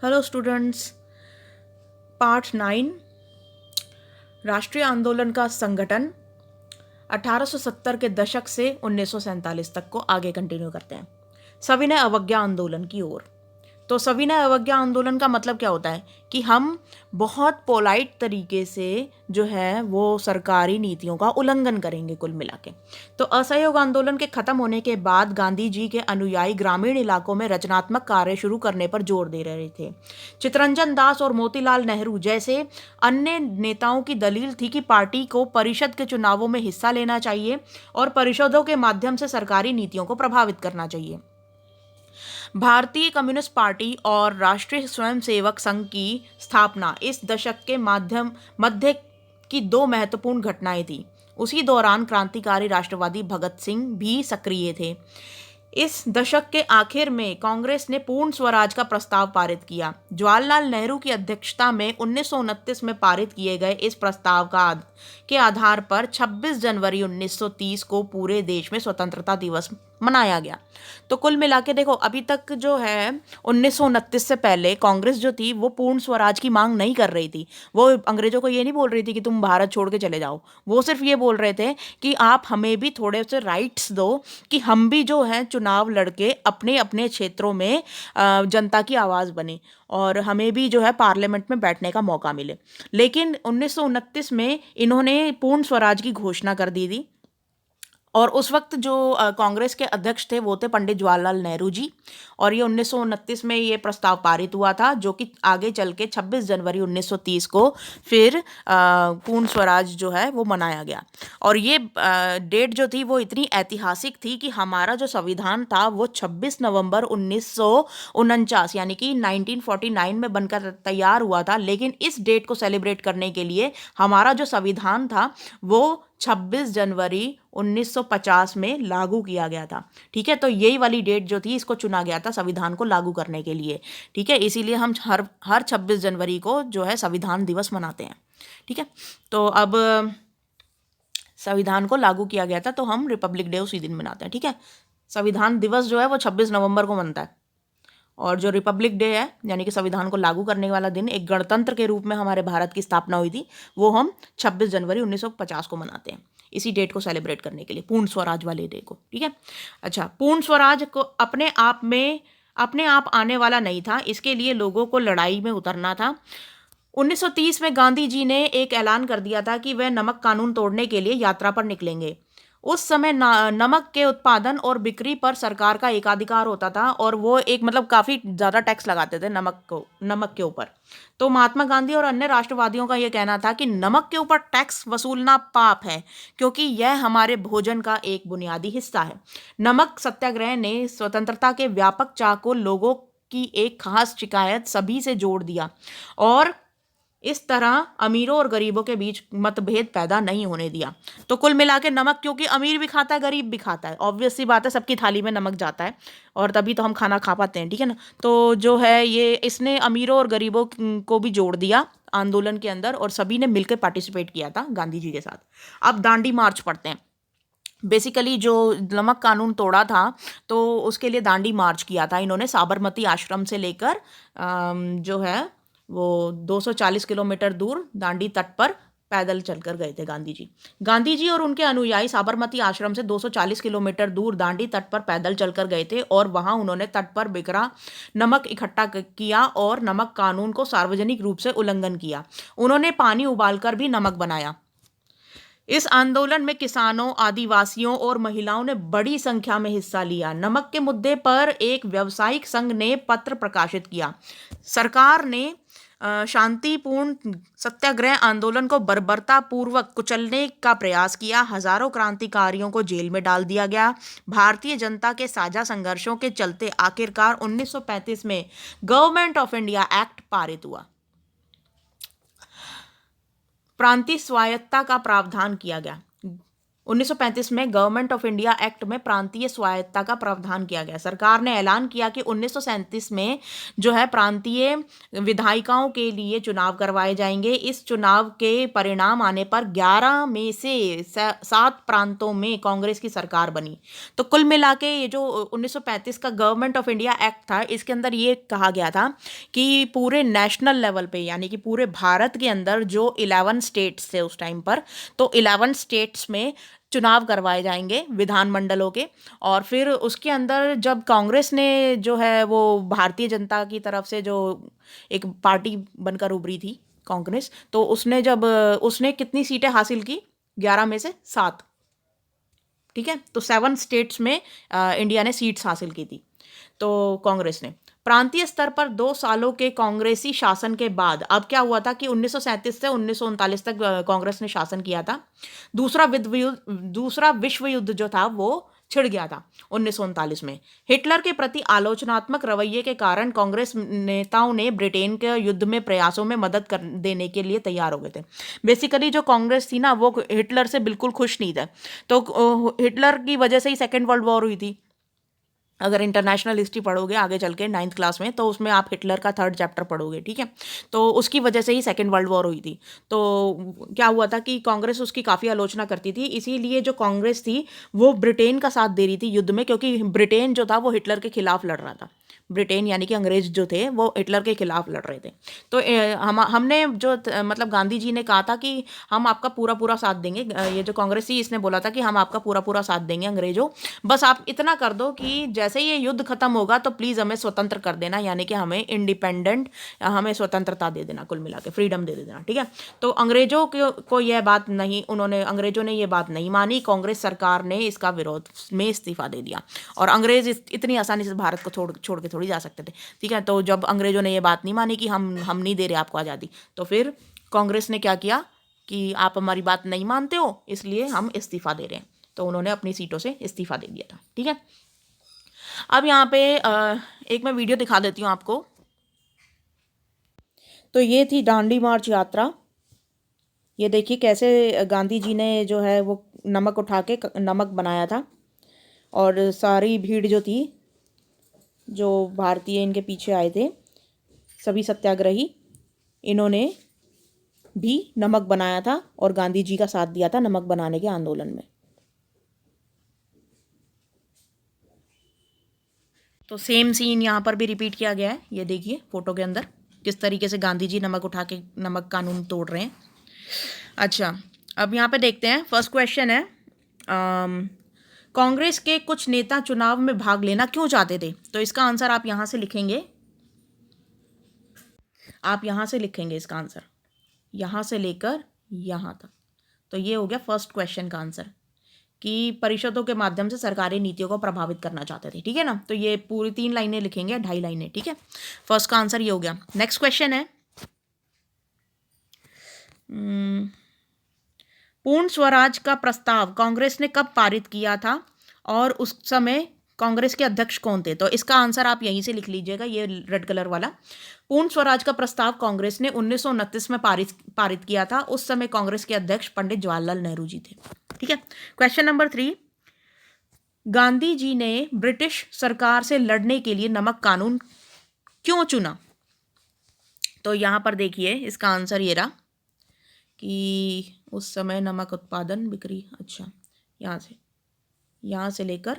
Hello students. Part 9 राष्ट्रीय आंदोलन का संगठन 1870 के दशक से 1947 तक को आगे कंटिन्यू करते हैं। सविनय अवज्ञा आंदोलन की ओर। तो सविनय अवज्ञा आंदोलन का मतलब क्या होता है कि हम बहुत पोलाइट तरीके से जो है वो सरकारी नीतियों का उल्लंघन करेंगे कुल मिला के। तो असहयोग आंदोलन के खत्म होने के बाद गांधी जी के अनुयायी ग्रामीण इलाकों में रचनात्मक कार्य शुरू करने पर जोर दे रहे थे। चित्तरंजन दास और मोतीलाल नेहरू जैसे अन्य नेताओं की दलील थी कि पार्टी को परिषद के चुनावों में हिस्सा लेना चाहिए और परिषदों के माध्यम से सरकारी नीतियों को प्रभावित करना चाहिए। भारतीय कम्युनिस्ट पार्टी और राष्ट्रीय स्वयंसेवक संघ की स्थापना इस दशक के मध्य की दो महत्वपूर्ण घटनाएं थी। उसी दौरान क्रांतिकारी राष्ट्रवादी भगत सिंह भी सक्रिय थे। इस दशक के आखिर में कांग्रेस ने पूर्ण स्वराज का प्रस्ताव पारित किया। जवाहरलाल नेहरू की अध्यक्षता में 1929 में पारित किए गए इस प्रस्ताव के आधार पर 26 जनवरी 1930 को पूरे देश में स्वतंत्रता दिवस मनाया गया। तो कुल मिला के देखो, अभी तक जो है 1929 से पहले कांग्रेस जो थी वो पूर्ण स्वराज की मांग नहीं कर रही थी। वो अंग्रेजों को ये नहीं बोल रही थी कि तुम भारत छोड़ के चले जाओ। वो सिर्फ ये बोल रहे थे कि आप हमें भी थोड़े से राइट्स दो कि हम भी जो है चुनाव लड़के अपने अपने क्षेत्रों में जनता की आवाज़ बने और हमें भी जो है पार्लियामेंट में बैठने का मौका मिले। लेकिन 1929 में इन्होंने पूर्ण स्वराज की घोषणा कर दी थी। और उस वक्त जो कांग्रेस के अध्यक्ष थे वो थे पंडित जवाहरलाल नेहरू जी। और ये 1929 में ये प्रस्ताव पारित हुआ था, जो कि आगे चल के 26 जनवरी 1930 को फिर पूर्ण स्वराज जो है वो मनाया गया। और ये डेट जो थी वो इतनी ऐतिहासिक थी कि हमारा जो संविधान था वो 26 नवंबर 1949 यानी कि 1949 में बनकर तैयार हुआ था। लेकिन इस डेट को सेलिब्रेट करने के लिए हमारा जो संविधान था वो 26 जनवरी 1950 में लागू किया गया था। ठीक है, तो यही वाली डेट जो थी इसको चुना गया था संविधान को लागू करने के लिए। ठीक है, इसीलिए हम हर 26 जनवरी को जो है संविधान दिवस मनाते हैं। ठीक है, तो अब संविधान को लागू किया गया था तो हम रिपब्लिक डे उसी दिन मनाते हैं। ठीक है, संविधान दिवस जो है वो 26 नवंबर को मनता है और जो रिपब्लिक डे है यानी कि संविधान को लागू करने वाला दिन, एक गणतंत्र के रूप में हमारे भारत की स्थापना हुई थी, वो हम 26 जनवरी 1950 को मनाते हैं इसी डेट को सेलिब्रेट करने के लिए, पूर्ण स्वराज वाले डे को। ठीक है, अच्छा, पूर्ण स्वराज को अपने आप आने वाला नहीं था, इसके लिए लोगों को लड़ाई में उतरना था। 1930 में गांधी जी ने एक ऐलान कर दिया था कि वह नमक कानून तोड़ने के लिए यात्रा पर निकलेंगे। उस समय नमक के उत्पादन और बिक्री पर सरकार का एकाधिकार होता था और वो एक मतलब काफ़ी ज़्यादा टैक्स लगाते थे नमक के ऊपर। तो महात्मा गांधी और अन्य राष्ट्रवादियों का ये कहना था कि नमक के ऊपर टैक्स वसूलना पाप है, क्योंकि यह हमारे भोजन का एक बुनियादी हिस्सा है। नमक सत्याग्रह ने स्वतंत्रता के व्यापक चाह को लोगों की एक खास शिकायत सभी से जोड़ दिया और इस तरह अमीरों और गरीबों के बीच मतभेद पैदा नहीं होने दिया। तो कुल मिला के नमक, क्योंकि अमीर भी खाता है गरीब भी खाता है, ऑब्वियस सी बात है, सबकी थाली में नमक जाता है और तभी तो हम खाना खा पाते हैं। ठीक है ना, तो जो है ये इसने अमीरों और गरीबों को भी जोड़ दिया आंदोलन के अंदर और सभी ने मिलकर पार्टिसिपेट किया था गांधी जी के साथ। अब दांडी मार्च पढ़ते हैं। बेसिकली जो नमक कानून तोड़ा था तो उसके लिए दांडी मार्च किया था इन्होंने, साबरमती आश्रम से लेकर जो है वो 240 किलोमीटर दूर दांडी तट पर पैदल चलकर गए थे गांधी जी। गांधी जी और उनके अनुयायी साबरमती आश्रम से 240 किलोमीटर दूर दांडी तट पर पैदल चलकर गए थे और वहां उन्होंने तट पर बिखरा नमक इकट्ठा किया और नमक कानून को सार्वजनिक रूप से उल्लंघन किया। उन्होंने पानी उबालकर भी नमक बनाया। इस आंदोलन में किसानों, आदिवासियों और महिलाओं ने बड़ी संख्या में हिस्सा लिया। नमक के मुद्दे पर एक व्यावसायिक संघ ने पत्र प्रकाशित किया। सरकार ने शांतिपूर्ण सत्याग्रह आंदोलन को बर्बरतापूर्वक कुचलने का प्रयास किया। हजारों क्रांतिकारियों को जेल में डाल दिया गया। भारतीय जनता के साझा संघर्षों के चलते आखिरकार 1935 में गवर्नमेंट ऑफ इंडिया एक्ट पारित हुआ। प्रांतीय स्वायत्तता का प्रावधान किया गया। 1935 में गवर्नमेंट ऑफ इंडिया एक्ट में प्रांतीय स्वायत्तता का प्रावधान किया गया। सरकार ने ऐलान किया कि 1937 में जो है प्रांतीय विधायिकाओं के लिए चुनाव करवाए जाएंगे। इस चुनाव के परिणाम आने पर 11 में से 7 प्रांतों में कांग्रेस की सरकार बनी। तो कुल मिला के ये जो 1935 का गवर्नमेंट ऑफ इंडिया एक्ट था, इसके अंदर ये कहा गया था कि पूरे नेशनल लेवल पे, यानी कि पूरे भारत के अंदर जो 11 स्टेट्स थे उस टाइम पर, तो 11 स्टेट्स में चुनाव करवाए जाएंगे विधानमंडलों के। और फिर उसके अंदर जब कांग्रेस ने जो है वो भारतीय जनता की तरफ से जो एक पार्टी बनकर उभरी थी कांग्रेस, तो उसने कितनी सीटें हासिल की? 11 में से 7। ठीक है, तो 7 स्टेट्स में इंडिया ने सीट्स हासिल की थी, तो कांग्रेस ने। प्रांतीय स्तर पर 2 सालों के कांग्रेसी शासन के बाद अब क्या हुआ था कि 1937 से 1939 तक कांग्रेस ने शासन किया था। दूसरा विश्व युद्ध जो था वो छिड़ गया था 1939 में। हिटलर के प्रति आलोचनात्मक रवैये के कारण कांग्रेस नेताओं ने ब्रिटेन के युद्ध में प्रयासों में मदद कर देने के लिए तैयार हो गए थे। बेसिकली जो कांग्रेस थी ना, वो हिटलर से बिल्कुल खुश नहीं थे, तो हिटलर की वजह से ही सेकेंड वर्ल्ड वॉर हुई थी। अगर इंटरनेशनल हिस्ट्री पढ़ोगे आगे चल के 9th क्लास में, तो उसमें आप हिटलर का 3rd चैप्टर पढ़ोगे। ठीक है, तो उसकी वजह से ही सेकेंड वर्ल्ड वॉर हुई थी। तो क्या हुआ था कि कांग्रेस उसकी काफ़ी आलोचना करती थी, इसीलिए जो कांग्रेस थी वो ब्रिटेन का साथ दे रही थी युद्ध में, क्योंकि ब्रिटेन जो था वो हिटलर के खिलाफ लड़ रहा था। ब्रिटेन यानी कि अंग्रेज जो थे वो हिटलर के खिलाफ लड़ रहे थे। तो हमने जो मतलब गांधी जी ने कहा था कि हम आपका पूरा पूरा साथ देंगे। ये जो कांग्रेस थी इसने बोला था कि हम आपका पूरा पूरा साथ देंगे अंग्रेजों, बस आप इतना कर दो कि जैसे ये युद्ध खत्म होगा तो प्लीज़ हमें स्वतंत्र कर देना, यानी कि हमें इंडिपेंडेंट, हमें स्वतंत्रता दे देना, कुल मिला के फ्रीडम दे देना। ठीक है, तो अंग्रेजों को यह बात नहीं, अंग्रेजों ने ये बात नहीं मानी। कांग्रेस सरकार ने इसका विरोध में इस्तीफा दे दिया, और अंग्रेज इतनी आसानी से भारत को छोड़ के थोड़ी जा सकते थे। ठीक है, तो जब अंग्रेजों ने ये बात नहीं मानी कि हम नहीं दे रहे आपको आज़ादी, तो फिर कांग्रेस ने क्या किया कि आप हमारी बात नहीं मानते हो इसलिए हम इस्तीफा दे रहे हैं, तो उन्होंने अपनी सीटों से इस्तीफा दे दिया था। ठीक है, अब यहाँ पे एक मैं वीडियो दिखा देती हूँ आपको। तो ये थी दांडी मार्च यात्रा। ये देखिए कैसे गांधी जी ने जो है वो नमक उठा के नमक बनाया था, और सारी भीड़ जो थी, जो भारतीय इनके पीछे आए थे, सभी सत्याग्रही, इन्होंने भी नमक बनाया था और गांधी जी का साथ दिया था नमक बनाने के आंदोलन में। तो सेम सीन यहाँ पर भी रिपीट किया गया है। ये देखिए फोटो के अंदर किस तरीके से गांधी जी नमक उठा के नमक कानून तोड़ रहे हैं। अच्छा, अब यहाँ पे देखते हैं। फर्स्ट क्वेश्चन है, कांग्रेस के कुछ नेता चुनाव में भाग लेना क्यों चाहते थे? तो इसका आंसर आप यहाँ से लिखेंगे, इसका आंसर यहाँ से लेकर यहाँ तक। तो ये हो गया फर्स्ट क्वेश्चन का आंसर, कि परिषदों के माध्यम से सरकारी नीतियों को प्रभावित करना चाहते थे। ठीक है ना, तो ये पूरी 3 लाइनें लिखेंगे, 2.5 लाइनें। ठीक है, फर्स्ट का आंसर ये हो गया। नेक्स्ट क्वेश्चन है, पूर्ण स्वराज का प्रस्ताव कांग्रेस ने कब पारित किया था और उस समय कांग्रेस के अध्यक्ष कौन थे? तो इसका आंसर आप यहीं से लिख लीजिएगा, ये रेड कलर वाला। पूर्ण स्वराज का प्रस्ताव कांग्रेस ने 1929 में पारित किया था। उस समय कांग्रेस के अध्यक्ष पंडित जवाहरलाल नेहरू जी थे। ठीक है, क्वेश्चन नंबर 3, गांधी जी ने ब्रिटिश सरकार से लड़ने के लिए नमक कानून क्यों चुना? तो यहां पर देखिए इसका आंसर ये रहा कि उस समय नमक उत्पादन बिक्री, अच्छा यहाँ से लेकर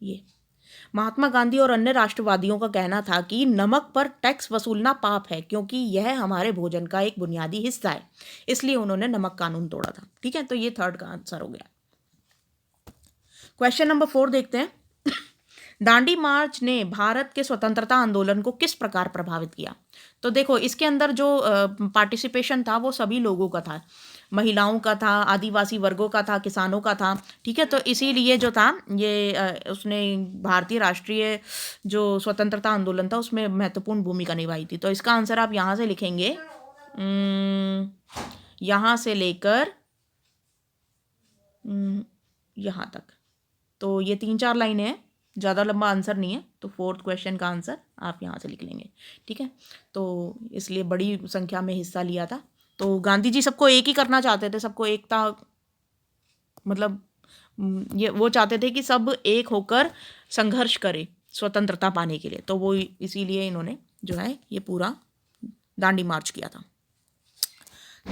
ये महात्मा गांधी और अन्य राष्ट्रवादियों का कहना था कि नमक पर टैक्स वसूलना पाप है, क्योंकि यह हमारे भोजन का एक बुनियादी हिस्सा है, इसलिए उन्होंने नमक कानून तोड़ा था। ठीक है, तो ये थर्ड का आंसर हो गया। क्वेश्चन नंबर 4 देखते हैं, दांडी मार्च ने भारत के स्वतंत्रता आंदोलन को किस प्रकार प्रभावित किया? तो देखो इसके अंदर जो पार्टिसिपेशन था वो सभी लोगों का था, महिलाओं का था, आदिवासी वर्गों का था, किसानों का था। ठीक है, तो इसीलिए जो था ये उसने भारतीय राष्ट्रीय जो स्वतंत्रता आंदोलन था उसमें महत्वपूर्ण भूमिका निभाई थी। तो इसका आंसर आप यहाँ से लिखेंगे, यहाँ से लेकर यहाँ तक। तो ये 3-4 लाइनें हैं। ज़्यादा लंबा आंसर नहीं है, तो 4th क्वेश्चन का आंसर आप यहाँ से लिख लेंगे, ठीक है। तो इसलिए बड़ी संख्या में हिस्सा लिया था। तो गांधी जी सबको एक ही करना चाहते थे, सबको एकता, मतलब ये वो चाहते थे कि सब एक होकर संघर्ष करें स्वतंत्रता पाने के लिए। तो वो इसीलिए इन्होंने जो है ये पूरा दांडी मार्च किया था।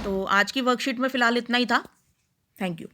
तो आज की वर्कशीट में फ़िलहाल इतना ही था। Thank you.